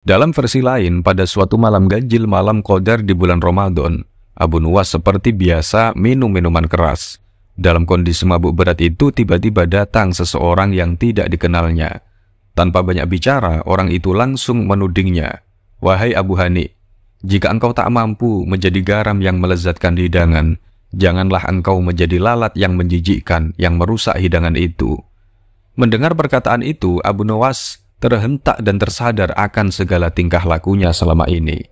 Dalam versi lain, pada suatu malam ganjil malam Qadar di bulan Ramadan, Abu Nuwas seperti biasa minum minuman keras. Dalam kondisi mabuk berat itu tiba-tiba datang seseorang yang tidak dikenalnya. Tanpa banyak bicara, orang itu langsung menudingnya, "Wahai Abu Hani, jika engkau tak mampu menjadi garam yang melezatkan hidangan, janganlah engkau menjadi lalat yang menjijikkan, yang merusak hidangan itu." Mendengar perkataan itu, Abu Nuwas terhentak dan tersadar akan segala tingkah lakunya selama ini.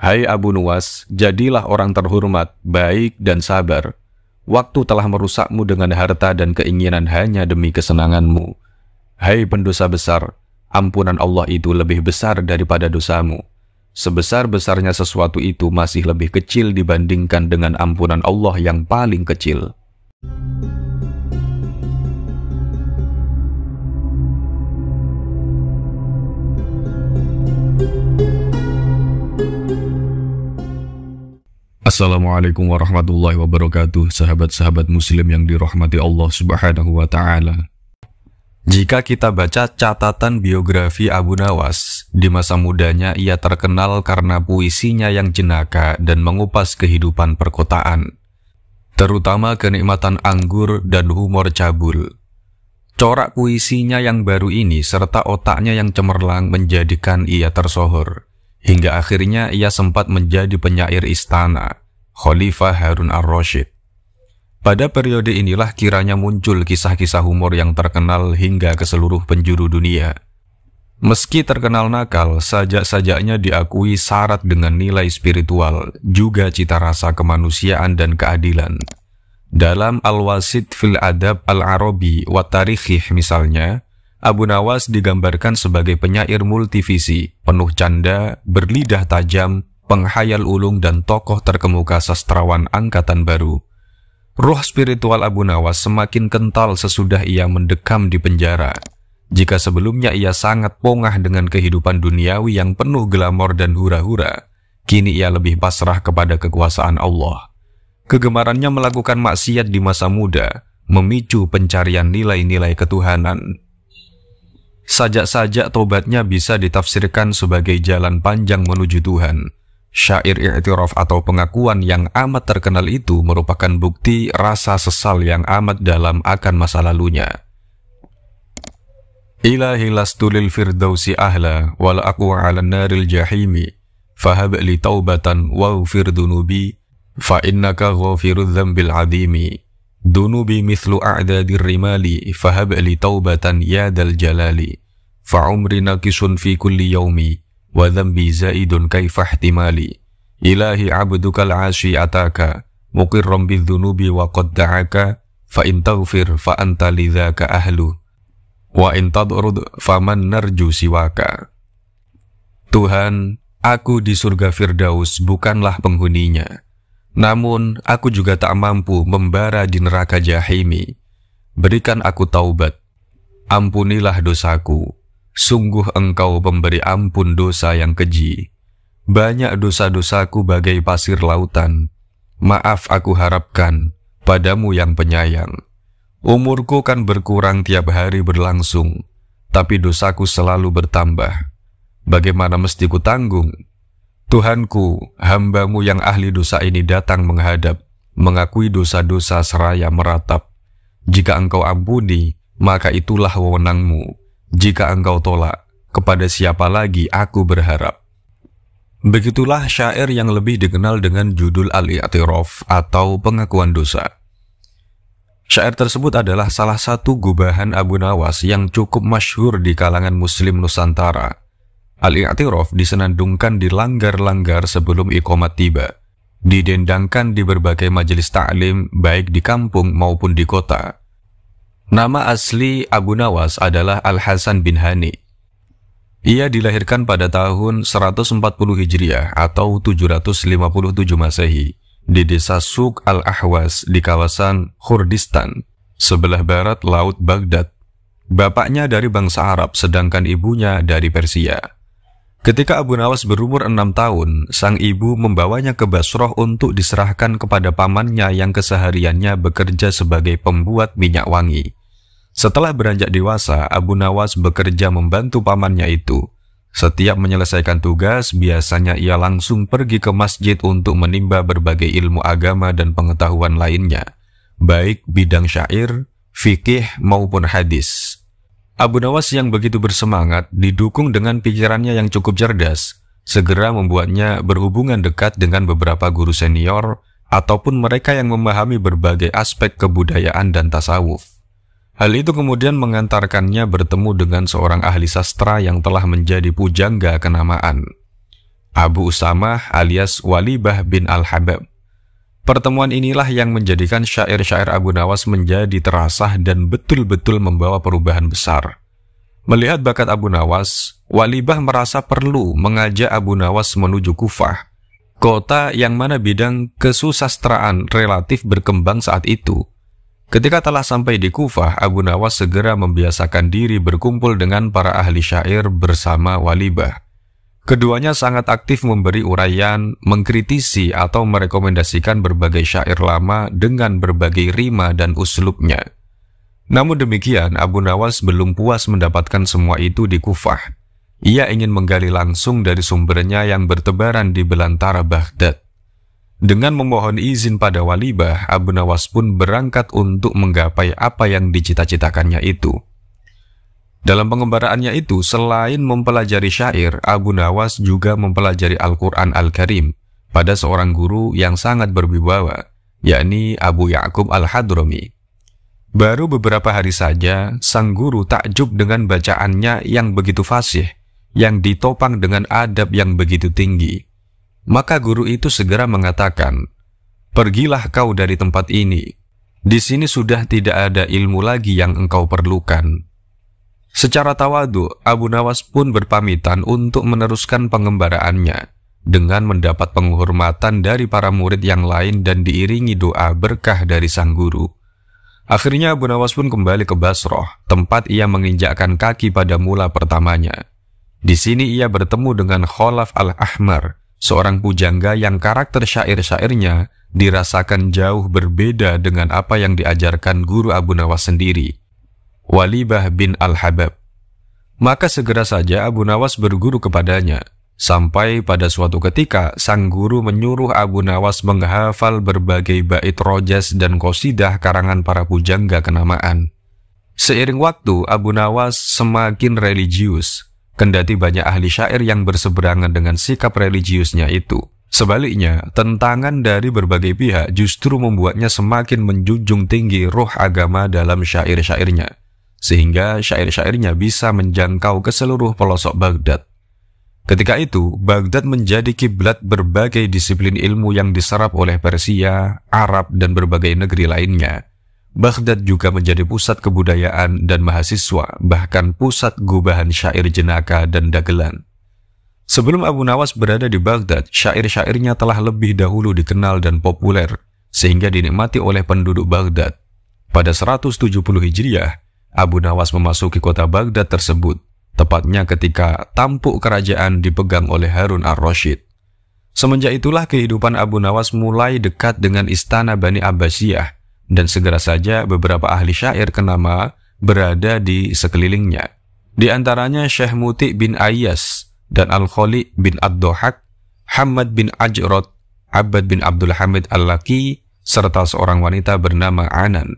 "Hai Abu Nuwas, jadilah orang terhormat, baik dan sabar. Waktu telah merusakmu dengan harta dan keinginan hanya demi kesenanganmu. Hai pendosa besar, ampunan Allah itu lebih besar daripada dosamu. Sebesar-besarnya sesuatu itu masih lebih kecil dibandingkan dengan ampunan Allah yang paling kecil." Assalamualaikum warahmatullahi wabarakatuh, sahabat-sahabat muslim yang dirahmati Allah subhanahu wa ta'ala. Jika kita baca catatan biografi Abu Nuwas, di masa mudanya ia terkenal karena puisinya yang jenaka dan mengupas kehidupan perkotaan, terutama kenikmatan anggur dan humor cabul. Corak puisinya yang baru ini serta otaknya yang cemerlang menjadikan ia tersohor, hingga akhirnya ia sempat menjadi penyair istana, Khalifah Harun ar-Rasyid. Pada periode inilah kiranya muncul kisah-kisah humor yang terkenal hingga ke seluruh penjuru dunia. Meski terkenal nakal, sajak-sajaknya diakui syarat dengan nilai spiritual, juga cita rasa kemanusiaan dan keadilan. Dalam Al-Wasit fil Adab Al-Arabi wa Tarikhih misalnya, Abu Nuwas digambarkan sebagai penyair multivisi, penuh canda, berlidah tajam, penghayal ulung dan tokoh terkemuka sastrawan angkatan baru. Ruh spiritual Abu Nuwas semakin kental sesudah ia mendekam di penjara. Jika sebelumnya ia sangat pongah dengan kehidupan duniawi yang penuh glamor dan hura-hura, kini ia lebih pasrah kepada kekuasaan Allah. Kegemarannya melakukan maksiat di masa muda memicu pencarian nilai-nilai ketuhanan. Sajak-sajak tobatnya bisa ditafsirkan sebagai jalan panjang menuju Tuhan. Syair i'tiraf atau pengakuan yang amat terkenal itu merupakan bukti rasa sesal yang amat dalam akan masa lalunya. "Ilahi lastu lil firdausi ahla wal aqwa 'alan naril jahimi fahab li taubatan waghfir dunubi fa innaka ghafirudz dzambil 'azimi dunubi mithlu a'dadir rimali fahab li taubatan ya dal jalali fa umri naqisun fi kulli yaumi wa dhanbi zaidun kaifa ihtimali ilahi abdukal ashi ataka muqirram bidzunubi wa qad da'aka fa in taghfir fa anta lidzaka ahlu wa in tadrud faman narju siwaka." Tuhan, aku di surga Firdaus bukanlah penghuninya, namun aku juga tak mampu membara di neraka Jahimi. Berikan aku taubat, ampunilah dosaku. Sungguh engkau pemberi ampun dosa yang keji. Banyak dosa-dosaku bagai pasir lautan. Maaf aku harapkan padamu yang penyayang. Umurku kan berkurang tiap hari berlangsung, tapi dosaku selalu bertambah. Bagaimana mesti ku tanggung? Tuhanku, hambamu yang ahli dosa ini datang menghadap, mengakui dosa-dosa seraya meratap. Jika engkau ampuni, maka itulah wewenangmu. Jika engkau tolak, kepada siapa lagi aku berharap? Begitulah syair yang lebih dikenal dengan judul Al-I'tiraf atau pengakuan dosa. Syair tersebut adalah salah satu gubahan Abu Nuwas yang cukup masyhur di kalangan muslim Nusantara. Al-I'tiraf disenandungkan di langgar-langgar sebelum iqamat tiba, didendangkan di berbagai majelis ta'lim baik di kampung maupun di kota. Nama asli Abu Nuwas adalah Al-Hasan bin Hani. Ia dilahirkan pada tahun 140 Hijriah atau 757 Masehi di desa Suq Al-Ahwas di kawasan Kurdistan, sebelah barat Laut Baghdad. Bapaknya dari bangsa Arab sedangkan ibunya dari Persia. Ketika Abu Nuwas berumur 6 tahun, sang ibu membawanya ke Basrah untuk diserahkan kepada pamannya yang kesehariannya bekerja sebagai pembuat minyak wangi. Setelah beranjak dewasa, Abu Nuwas bekerja membantu pamannya itu. Setiap menyelesaikan tugas, biasanya ia langsung pergi ke masjid untuk menimba berbagai ilmu agama dan pengetahuan lainnya, baik bidang syair, fikih maupun hadis. Abu Nawas yang begitu bersemangat didukung dengan pikirannya yang cukup cerdas, segera membuatnya berhubungan dekat dengan beberapa guru senior ataupun mereka yang memahami berbagai aspek kebudayaan dan tasawuf. Hal itu kemudian mengantarkannya bertemu dengan seorang ahli sastra yang telah menjadi pujangga kenamaan, Abu Usamah alias Walibah bin Al-Habab. Pertemuan inilah yang menjadikan syair-syair Abu Nawas menjadi terasah dan betul-betul membawa perubahan besar. Melihat bakat Abu Nawas, Walibah merasa perlu mengajak Abu Nawas menuju Kufah, kota yang mana bidang kesusastraan relatif berkembang saat itu. Ketika telah sampai di Kufah, Abu Nawas segera membiasakan diri berkumpul dengan para ahli syair bersama Walibah. Keduanya sangat aktif memberi uraian, mengkritisi atau merekomendasikan berbagai syair lama dengan berbagai rima dan uslubnya. Namun demikian, Abu Nawas belum puas mendapatkan semua itu di Kufah. Ia ingin menggali langsung dari sumbernya yang bertebaran di belantara Baghdad. Dengan memohon izin pada Walibah, Abu Nawas pun berangkat untuk menggapai apa yang dicita-citakannya itu. Dalam pengembaraannya itu, selain mempelajari syair, Abu Nawas juga mempelajari Al-Quran Al-Karim pada seorang guru yang sangat berwibawa, yakni Abu Ya'qub Al-Hadrami. Baru beberapa hari saja, sang guru takjub dengan bacaannya yang begitu fasih, yang ditopang dengan adab yang begitu tinggi. Maka guru itu segera mengatakan, "Pergilah kau dari tempat ini. Di sini sudah tidak ada ilmu lagi yang engkau perlukan." Secara tawadu, Abu Nawas pun berpamitan untuk meneruskan pengembaraannya dengan mendapat penghormatan dari para murid yang lain dan diiringi doa berkah dari sang guru. Akhirnya Abu Nawas pun kembali ke Basrah, tempat ia menginjakkan kaki pada mula pertamanya. Di sini ia bertemu dengan Khalaf Al-Ahmar, seorang pujangga yang karakter syair-syairnya dirasakan jauh berbeda dengan apa yang diajarkan guru Abu Nawas sendiri, Walibah bin Al-Habab. Maka segera saja Abu Nawas berguru kepadanya, sampai pada suatu ketika sang guru menyuruh Abu Nawas menghafal berbagai bait rojas dan qasidah karangan para pujangga kenamaan. Seiring waktu, Abu Nawas semakin religius, kendati banyak ahli syair yang berseberangan dengan sikap religiusnya itu. Sebaliknya, tentangan dari berbagai pihak justru membuatnya semakin menjunjung tinggi ruh agama dalam syair-syairnya, sehingga syair-syairnya bisa menjangkau ke seluruh pelosok Baghdad. Ketika itu, Baghdad menjadi kiblat berbagai disiplin ilmu yang diserap oleh Persia, Arab, dan berbagai negeri lainnya. Baghdad juga menjadi pusat kebudayaan dan mahasiswa, bahkan pusat gubahan syair jenaka dan dagelan. Sebelum Abu Nawas berada di Baghdad, syair-syairnya telah lebih dahulu dikenal dan populer, sehingga dinikmati oleh penduduk Baghdad. Pada 170 Hijriah, Abu Nawas memasuki kota Baghdad tersebut, tepatnya ketika tampuk kerajaan dipegang oleh Harun ar-Rasyid. Semenjak itulah kehidupan Abu Nawas mulai dekat dengan istana Bani Abbasiyah, dan segera saja beberapa ahli syair kenama berada di sekelilingnya. Di antaranya Syekh Muti bin Ayyas dan Al-Khali bin Ad-Dohak, Hamad bin Ajrod, Abbad bin Abdul Hamid Al-Laki, serta seorang wanita bernama Anan.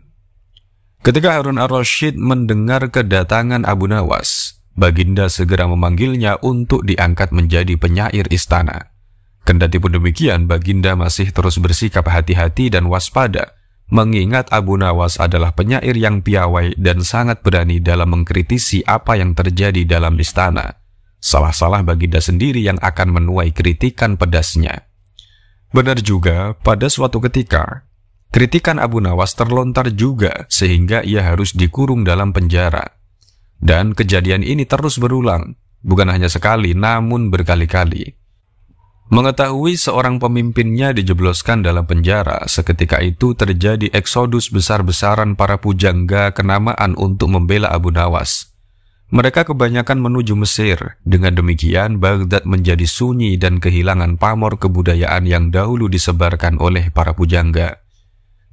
Ketika Harun ar-Rasyid mendengar kedatangan Abu Nawas, Baginda segera memanggilnya untuk diangkat menjadi penyair istana. Kendati pun demikian, Baginda masih terus bersikap hati-hati dan waspada, mengingat Abu Nawas adalah penyair yang piawai dan sangat berani dalam mengkritisi apa yang terjadi dalam istana. Salah-salah Baginda sendiri yang akan menuai kritikan pedasnya. Benar juga, pada suatu ketika, kritikan Abu Nawas terlontar juga sehingga ia harus dikurung dalam penjara. Dan kejadian ini terus berulang, bukan hanya sekali namun berkali-kali. Mengetahui seorang pemimpinnya dijebloskan dalam penjara, seketika itu terjadi eksodus besar-besaran para pujangga kenamaan untuk membela Abu Nawas. Mereka kebanyakan menuju Mesir. Dengan demikian, Baghdad menjadi sunyi dan kehilangan pamor kebudayaan yang dahulu disebarkan oleh para pujangga.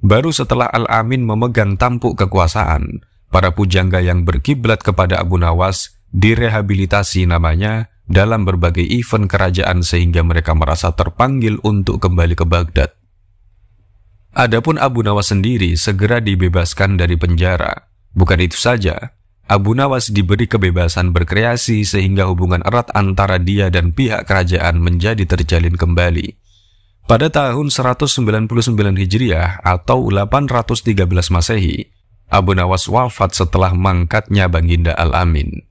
Baru setelah Al-Amin memegang tampuk kekuasaan, para pujangga yang berkiblat kepada Abu Nawas direhabilitasi namanya dalam berbagai event kerajaan sehingga mereka merasa terpanggil untuk kembali ke Baghdad. Adapun Abu Nawas sendiri segera dibebaskan dari penjara. Bukan itu saja, Abu Nawas diberi kebebasan berkreasi sehingga hubungan erat antara dia dan pihak kerajaan menjadi terjalin kembali. Pada tahun 199 Hijriah atau 813 Masehi, Abu Nawas wafat setelah mangkatnya Baginda Al-Amin.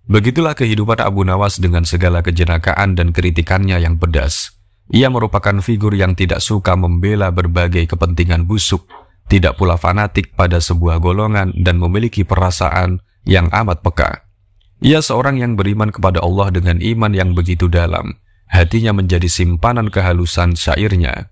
Begitulah kehidupan Abu Nawas dengan segala kejenakaan dan kritikannya yang pedas. Ia merupakan figur yang tidak suka membela berbagai kepentingan busuk, tidak pula fanatik pada sebuah golongan dan memiliki perasaan yang amat peka. Ia seorang yang beriman kepada Allah dengan iman yang begitu dalam. Hatinya menjadi simpanan kehalusan syairnya.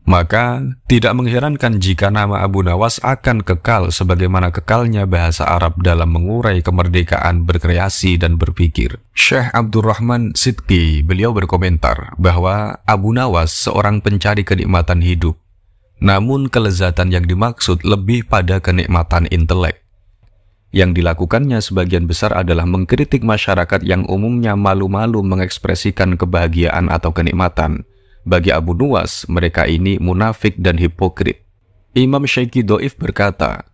Maka, tidak mengherankan jika nama Abu Nawas akan kekal sebagaimana kekalnya bahasa Arab dalam mengurai kemerdekaan berkreasi dan berpikir. Syekh Abdurrahman Sidqi, beliau berkomentar bahwa Abu Nawas seorang pencari kenikmatan hidup. Namun kelezatan yang dimaksud lebih pada kenikmatan intelek. Yang dilakukannya sebagian besar adalah mengkritik masyarakat yang umumnya malu-malu mengekspresikan kebahagiaan atau kenikmatan. Bagi Abu Nawas, mereka ini munafik dan hipokrit. Imam Syaikhi Do'if berkata,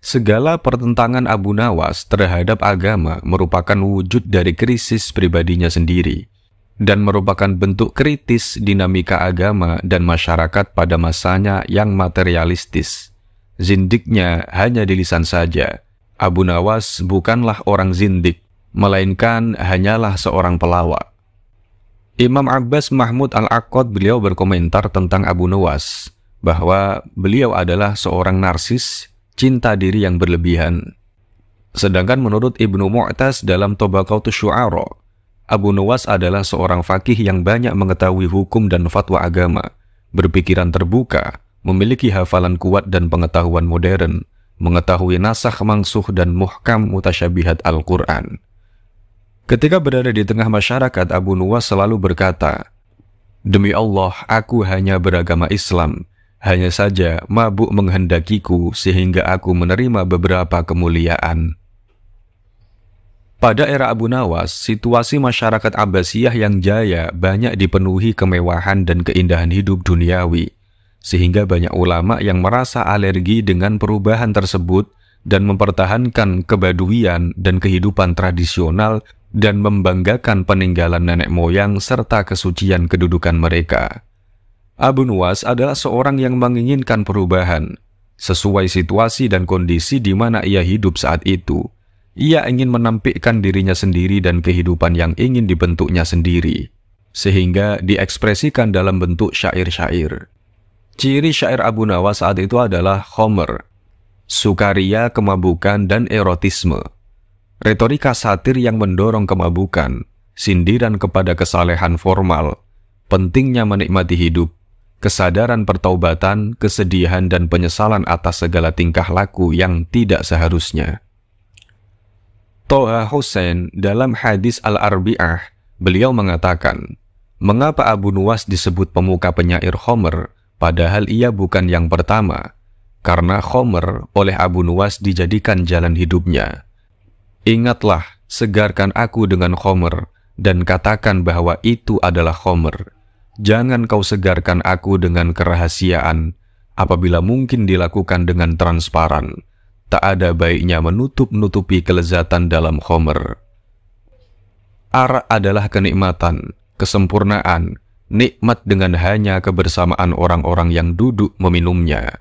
segala pertentangan Abu Nawas terhadap agama merupakan wujud dari krisis pribadinya sendiri, dan merupakan bentuk kritis dinamika agama dan masyarakat pada masanya yang materialistis. Zindiknya hanya di lisan saja. Abu Nawas bukanlah orang zindik, melainkan hanyalah seorang pelawak. Imam Abbas Mahmud Al-Aqad beliau berkomentar tentang Abu Nawas, bahwa beliau adalah seorang narsis, cinta diri yang berlebihan. Sedangkan menurut Ibnu Mu'taz dalam Tabaqatus Syu'ara, Abu Nawas adalah seorang faqih yang banyak mengetahui hukum dan fatwa agama, berpikiran terbuka, memiliki hafalan kuat dan pengetahuan modern, mengetahui nasakh mangsuh dan muhkam mutasyabihat Al-Quran. Ketika berada di tengah masyarakat, Abu Nawas selalu berkata, demi Allah, aku hanya beragama Islam, hanya saja mabuk menghendakiku sehingga aku menerima beberapa kemuliaan. Pada era Abu Nawas, situasi masyarakat Abbasiyah yang jaya banyak dipenuhi kemewahan dan keindahan hidup duniawi, sehingga banyak ulama yang merasa alergi dengan perubahan tersebut dan mempertahankan kebaduian dan kehidupan tradisional dan membanggakan peninggalan nenek moyang serta kesucian kedudukan mereka. Abu Nawas adalah seorang yang menginginkan perubahan, sesuai situasi dan kondisi di mana ia hidup saat itu. Ia ingin menampilkan dirinya sendiri dan kehidupan yang ingin dibentuknya sendiri, sehingga diekspresikan dalam bentuk syair-syair. Ciri syair Abu Nawas saat itu adalah khomer, sukaria, kemabukan, dan erotisme. Retorika satir yang mendorong kemabukan, sindiran kepada kesalehan formal, pentingnya menikmati hidup, kesadaran pertaubatan, kesedihan, dan penyesalan atas segala tingkah laku yang tidak seharusnya. Toha Hussein dalam hadis Al-Arbi'ah, beliau mengatakan, mengapa Abu Nawas disebut pemuka penyair khomer, padahal ia bukan yang pertama, karena khomer oleh Abu Nawas dijadikan jalan hidupnya. Ingatlah, segarkan aku dengan khomer, dan katakan bahwa itu adalah khomer. Jangan kau segarkan aku dengan kerahasiaan, apabila mungkin dilakukan dengan transparan. Tak ada baiknya menutup-nutupi kelezatan dalam khomer. Arak adalah kenikmatan, kesempurnaan, nikmat dengan hanya kebersamaan orang-orang yang duduk meminumnya.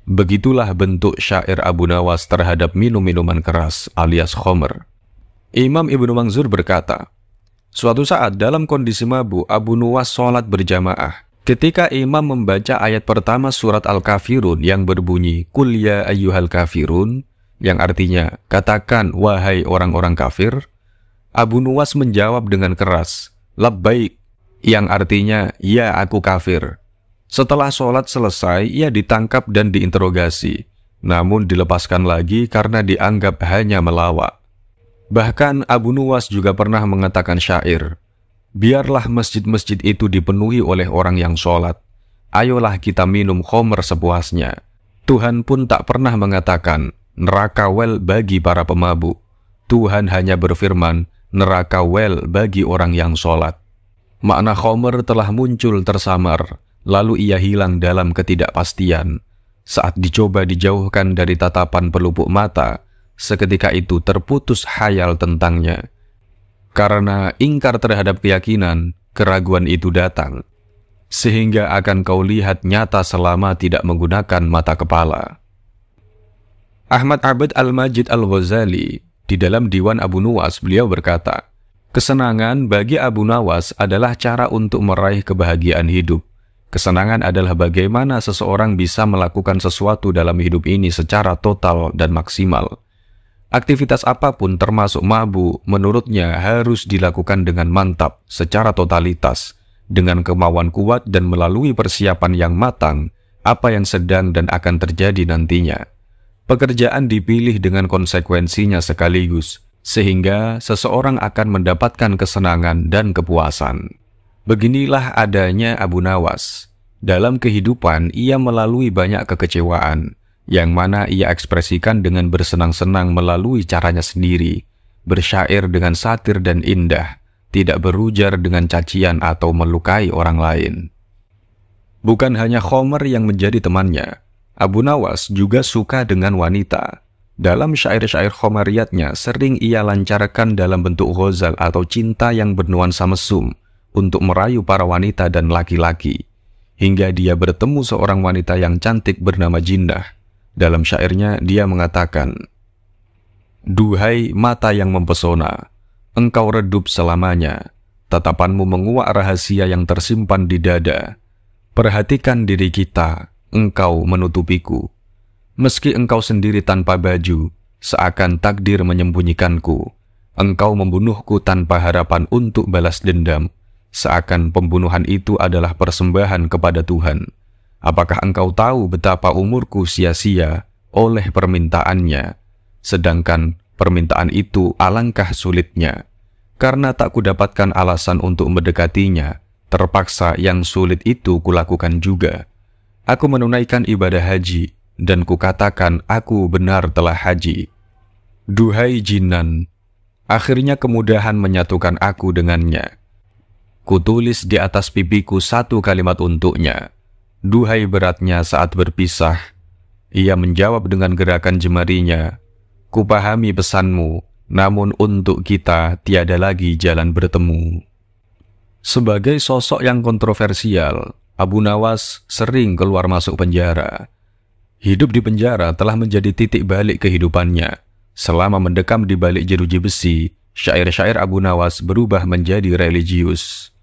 Begitulah bentuk syair Abu Nawas terhadap minum-minuman keras alias khomer. Imam Ibnu Manzur berkata, suatu saat dalam kondisi mabuk, Abu Nawas sholat berjamaah. Ketika imam membaca ayat pertama surat Al-Kafirun yang berbunyi, Qul ya ayyuhal kafirun, yang artinya, katakan wahai orang-orang kafir, Abu Nawas menjawab dengan keras, labbaik, yang artinya, ya aku kafir. Setelah sholat selesai, ia ditangkap dan diinterogasi, namun dilepaskan lagi karena dianggap hanya melawak. Bahkan Abu Nawas juga pernah mengatakan syair, biarlah masjid-masjid itu dipenuhi oleh orang yang sholat. Ayolah kita minum khomer sepuasnya. Tuhan pun tak pernah mengatakan, neraka wel bagi para pemabuk. Tuhan hanya berfirman, neraka wel bagi orang yang sholat. Makna khomer telah muncul tersamar, lalu ia hilang dalam ketidakpastian. Saat dicoba dijauhkan dari tatapan pelupuk mata, seketika itu terputus khayal tentangnya. Karena ingkar terhadap keyakinan, keraguan itu datang, sehingga akan kau lihat nyata selama tidak menggunakan mata kepala. Ahmad Abd al-Majid al-Ghazali, di dalam Diwan Abu Nuwas, beliau berkata, kesenangan bagi Abu Nawas adalah cara untuk meraih kebahagiaan hidup. Kesenangan adalah bagaimana seseorang bisa melakukan sesuatu dalam hidup ini secara total dan maksimal. Aktivitas apapun termasuk mabuk, menurutnya harus dilakukan dengan mantap, secara totalitas, dengan kemauan kuat dan melalui persiapan yang matang, apa yang sedang dan akan terjadi nantinya. Pekerjaan dipilih dengan konsekuensinya sekaligus, sehingga seseorang akan mendapatkan kesenangan dan kepuasan. Beginilah adanya Abu Nawas. Dalam kehidupan, ia melalui banyak kekecewaan, yang mana ia ekspresikan dengan bersenang-senang melalui caranya sendiri, bersyair dengan satir dan indah, tidak berujar dengan cacian atau melukai orang lain. Bukan hanya Khomer yang menjadi temannya, Abu Nawas juga suka dengan wanita. Dalam syair-syair khomariyatnya sering ia lancarkan dalam bentuk ghazal atau cinta yang bernuansa mesum untuk merayu para wanita dan laki-laki, hingga dia bertemu seorang wanita yang cantik bernama Jinnah. Dalam syairnya dia mengatakan, "Duhai mata yang mempesona, engkau redup selamanya, tatapanmu menguak rahasia yang tersimpan di dada. Perhatikan diri kita, engkau menutupiku. Meski engkau sendiri tanpa baju, seakan takdir menyembunyikanku. Engkau membunuhku tanpa harapan untuk balas dendam, seakan pembunuhan itu adalah persembahan kepada Tuhan. Apakah engkau tahu betapa umurku sia-sia oleh permintaannya? Sedangkan permintaan itu alangkah sulitnya. Karena tak kudapatkan alasan untuk mendekatinya, terpaksa yang sulit itu kulakukan juga. Aku menunaikan ibadah haji, dan kukatakan aku benar telah haji. Duhai Jinan, akhirnya kemudahan menyatukan aku dengannya. Kutulis di atas pipiku satu kalimat untuknya. Duhai beratnya saat berpisah. Ia menjawab dengan gerakan jemarinya. Kupahami pesanmu, namun untuk kita tiada lagi jalan bertemu. Sebagai sosok yang kontroversial, Abu Nawas sering keluar masuk penjara. Hidup di penjara telah menjadi titik balik kehidupannya. Selama mendekam di balik jeruji besi, syair-syair Abu Nawas berubah menjadi religius.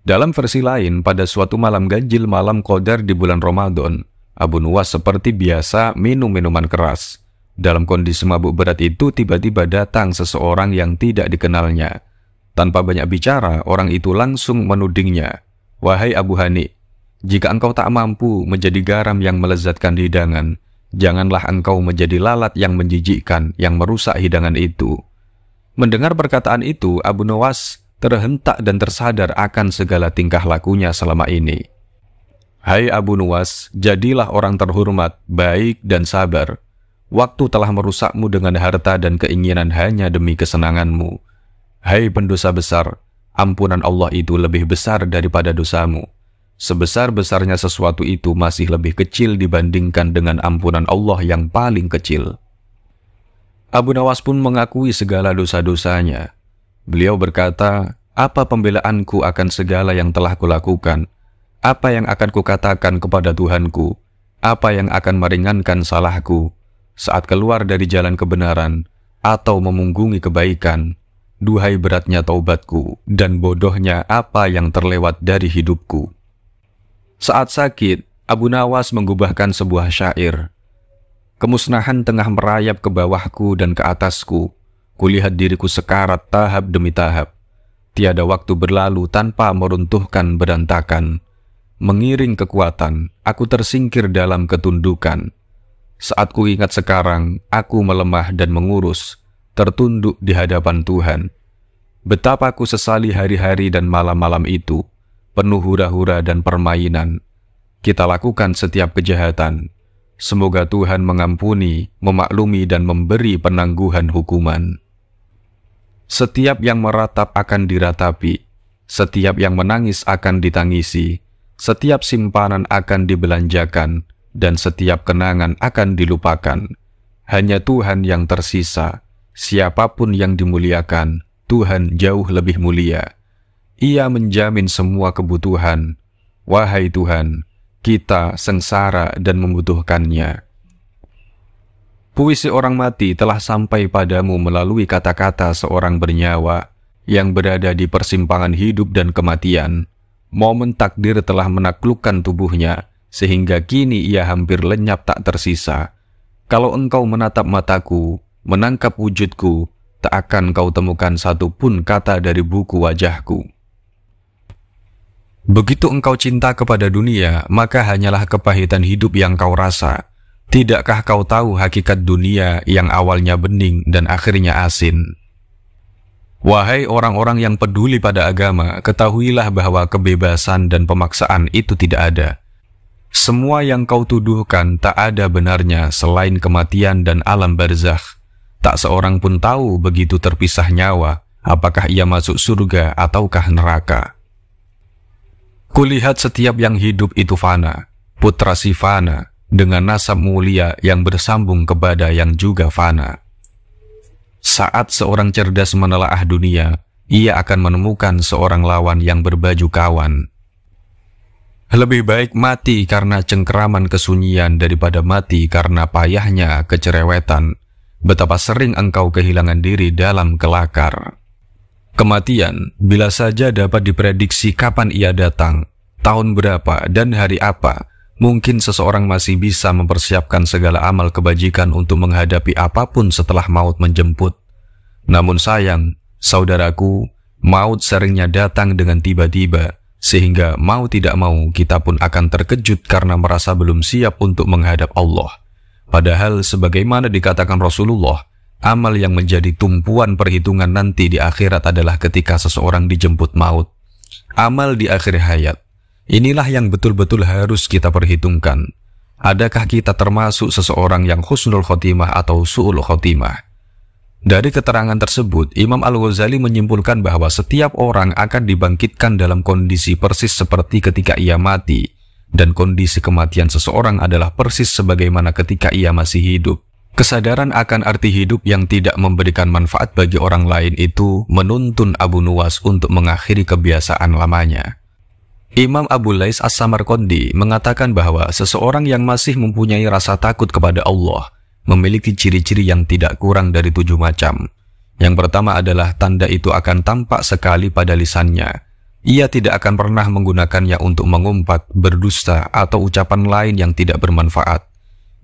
Dalam versi lain, pada suatu malam ganjil malam Qadar di bulan Ramadan, Abu Nawas seperti biasa minum minuman keras. Dalam kondisi mabuk berat itu tiba-tiba datang seseorang yang tidak dikenalnya. Tanpa banyak bicara, orang itu langsung menudingnya. Wahai Abu Hani, jika engkau tak mampu menjadi garam yang melezatkan hidangan, janganlah engkau menjadi lalat yang menjijikkan yang merusak hidangan itu. Mendengar perkataan itu, Abu Nawas terhentak dan tersadar akan segala tingkah lakunya selama ini. Hai Abu Nawas, jadilah orang terhormat, baik dan sabar. Waktu telah merusakmu dengan harta dan keinginan hanya demi kesenanganmu. Hai pendosa besar, ampunan Allah itu lebih besar daripada dosamu. Sebesar-besarnya sesuatu itu masih lebih kecil dibandingkan dengan ampunan Allah yang paling kecil. Abu Nawas pun mengakui segala dosa-dosanya. Beliau berkata, apa pembelaanku akan segala yang telah kulakukan? Apa yang akan kukatakan kepada Tuhanku? Apa yang akan meringankan salahku? Saat keluar dari jalan kebenaran atau memunggungi kebaikan, duhai beratnya taubatku dan bodohnya apa yang terlewat dari hidupku. Saat sakit, Abu Nawas menggubahkan sebuah syair. Kemusnahan tengah merayap ke bawahku dan ke atasku. Kulihat diriku sekarat tahap demi tahap. Tiada waktu berlalu tanpa meruntuhkan berantakan. Mengiring kekuatan, aku tersingkir dalam ketundukan. Saat ku ingat sekarang, aku melemah dan mengurus, tertunduk di hadapan Tuhan. Betapa ku sesali hari-hari dan malam-malam itu, penuh hura-hura dan permainan. Kita lakukan setiap kejahatan. Semoga Tuhan mengampuni, memaklumi dan memberi penangguhan hukuman. Setiap yang meratap akan diratapi, setiap yang menangis akan ditangisi, setiap simpanan akan dibelanjakan, dan setiap kenangan akan dilupakan. Hanya Tuhan yang tersisa. Siapapun yang dimuliakan, Tuhan jauh lebih mulia. Ia menjamin semua kebutuhan. Wahai Tuhan, kita sengsara dan membutuhkannya. Puisi orang mati telah sampai padamu melalui kata-kata seorang bernyawa yang berada di persimpangan hidup dan kematian. Momen takdir telah menaklukkan tubuhnya, sehingga kini ia hampir lenyap tak tersisa. Kalau engkau menatap mataku, menangkap wujudku, tak akan kau temukan satu pun kata dari buku wajahku. Begitu engkau cinta kepada dunia, maka hanyalah kepahitan hidup yang kau rasa. Tidakkah kau tahu hakikat dunia yang awalnya bening dan akhirnya asin? Wahai orang-orang yang peduli pada agama, ketahuilah bahwa kebebasan dan pemaksaan itu tidak ada. Semua yang kau tuduhkan tak ada benarnya selain kematian dan alam barzakh. Tak seorang pun tahu begitu terpisah nyawa, apakah ia masuk surga ataukah neraka. Kulihat setiap yang hidup itu fana, putra si fana, dengan nasab mulia yang bersambung kepada yang juga fana. Saat seorang cerdas menelaah dunia, ia akan menemukan seorang lawan yang berbaju kawan. Lebih baik mati karena cengkeraman kesunyian daripada mati karena payahnya kecerewetan. Betapa sering engkau kehilangan diri dalam kelakar. Kematian, bila saja dapat diprediksi kapan ia datang, tahun berapa, dan hari apa, mungkin seseorang masih bisa mempersiapkan segala amal kebajikan untuk menghadapi apapun setelah maut menjemput. Namun sayang, saudaraku, maut seringnya datang dengan tiba-tiba, sehingga mau tidak mau kita pun akan terkejut karena merasa belum siap untuk menghadap Allah. Padahal sebagaimana dikatakan Rasulullah, amal yang menjadi tumpuan perhitungan nanti di akhirat adalah ketika seseorang dijemput maut. Amal di akhir hayat, inilah yang betul-betul harus kita perhitungkan. Adakah kita termasuk seseorang yang husnul khotimah atau su'ul khotimah? Dari keterangan tersebut, Imam Al-Ghazali menyimpulkan bahwa setiap orang akan dibangkitkan dalam kondisi persis seperti ketika ia mati, dan kondisi kematian seseorang adalah persis sebagaimana ketika ia masih hidup. Kesadaran akan arti hidup yang tidak memberikan manfaat bagi orang lain itu menuntun Abu Nuwas untuk mengakhiri kebiasaan lamanya. Imam Abu Lais As-Samarqandi mengatakan bahwa seseorang yang masih mempunyai rasa takut kepada Allah memiliki ciri-ciri yang tidak kurang dari 7 macam. Yang pertama adalah tanda itu akan tampak sekali pada lisannya. Ia tidak akan pernah menggunakannya untuk mengumpat, berdusta, atau ucapan lain yang tidak bermanfaat.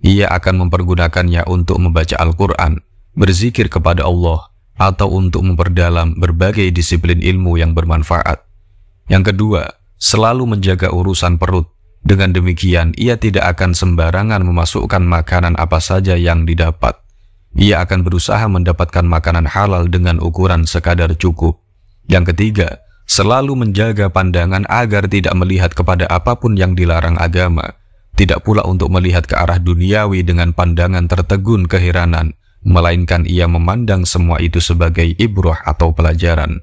Ia akan mempergunakannya untuk membaca Al-Quran, berzikir kepada Allah, atau untuk memperdalam berbagai disiplin ilmu yang bermanfaat. Yang kedua, selalu menjaga urusan perut. Dengan demikian, ia tidak akan sembarangan memasukkan makanan apa saja yang didapat. Ia akan berusaha mendapatkan makanan halal dengan ukuran sekadar cukup. Yang ketiga, selalu menjaga pandangan agar tidak melihat kepada apapun yang dilarang agama, tidak pula untuk melihat ke arah duniawi dengan pandangan tertegun keheranan, melainkan ia memandang semua itu sebagai ibrah atau pelajaran.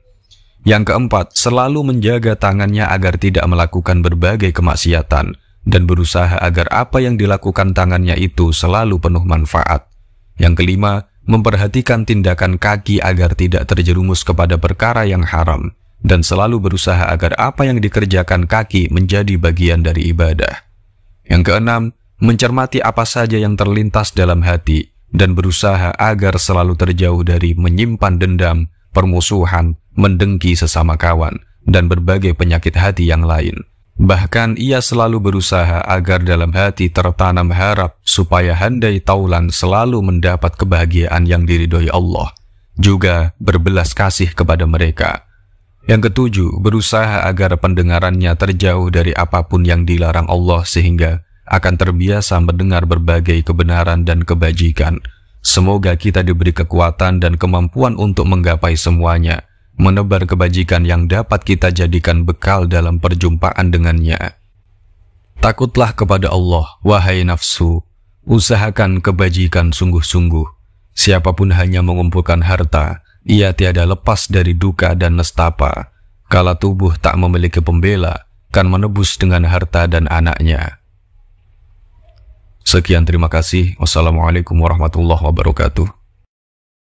Yang keempat, selalu menjaga tangannya agar tidak melakukan berbagai kemaksiatan, dan berusaha agar apa yang dilakukan tangannya itu selalu penuh manfaat. Yang kelima, memperhatikan tindakan kaki agar tidak terjerumus kepada perkara yang haram, dan selalu berusaha agar apa yang dikerjakan kaki menjadi bagian dari ibadah. Yang keenam, mencermati apa saja yang terlintas dalam hati, dan berusaha agar selalu terjauh dari menyimpan dendam, permusuhan, mendengki sesama kawan, dan berbagai penyakit hati yang lain. Bahkan ia selalu berusaha agar dalam hati tertanam harap supaya handai taulan selalu mendapat kebahagiaan yang diridhoi Allah, juga berbelas kasih kepada mereka. Yang ketujuh, berusaha agar pendengarannya terjauh dari apapun yang dilarang Allah sehingga akan terbiasa mendengar berbagai kebenaran dan kebajikan. Semoga kita diberi kekuatan dan kemampuan untuk menggapai semuanya, menebar kebajikan yang dapat kita jadikan bekal dalam perjumpaan dengannya. Takutlah kepada Allah, wahai nafsu, usahakan kebajikan sungguh-sungguh. Siapapun hanya mengumpulkan harta, ia tiada lepas dari duka dan nestapa. Kala tubuh tak memiliki pembela, kan menebus dengan harta dan anaknya. Sekian, terima kasih. Wassalamualaikum warahmatullahi wabarakatuh.